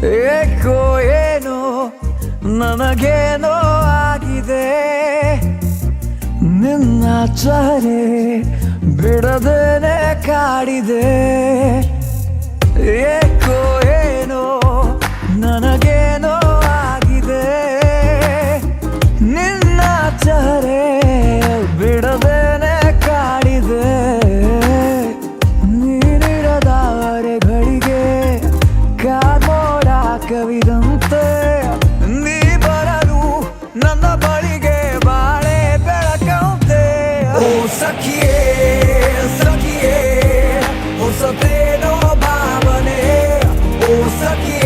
ಏಕೋ ಏನೋ ನನಗೇನೋ ಆಗಿದೆ, ನಿನ್ನ ಚಹರೆ ಬಿಡದೇನೆ ಕಾಡಿದೆ. ಏಕೋ ಏನೋ ನನಗೇನೋ ಆಗಿದೆ, ನಿನ್ನ ಚಹರೆ ಬಿಡದೇನೆ ಕಾಡಿದೆ. ನೀನಿರದವರೆಗಳಿಗೆ ಕಾರ್ಮೋಡ ಕವಿದಂತೆ, ನೀ ಬರಲು ನನ್ನ ಬಳಿಗೆ ಬಾಳೆ ಬೆಳಕಂತೆ. ಓ ಸಖಿಯೇ ಸಖಿಯೇ ಹೊಸತೇನೋ ಭಾವನೆ, ಓ ಸಖಿಯೇ